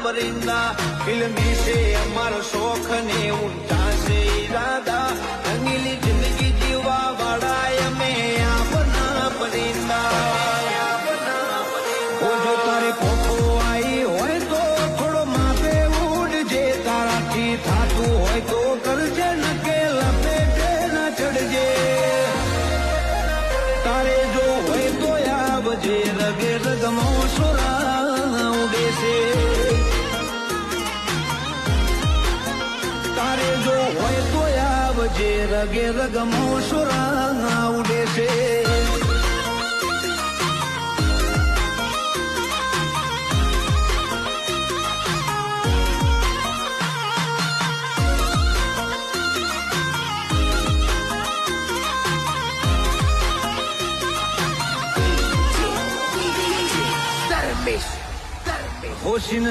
परिंदा फिल्मी से हमारो शौक ने ऊंचा से इरादा रंगीली जिंदगी जीवा वाड़ा में अपना परिंदा वो जो तारे पोपो आई होय तो थोड़ो मापे उड़ जे तारा थी थातू होय तो करजे न के लपेटे न चढ़जे तारे जो होय तो आवजे रगे रगमो सुरा उड़े से तारे जो होय तो आवजे रगे रगमो सुरा उड़े से होशिन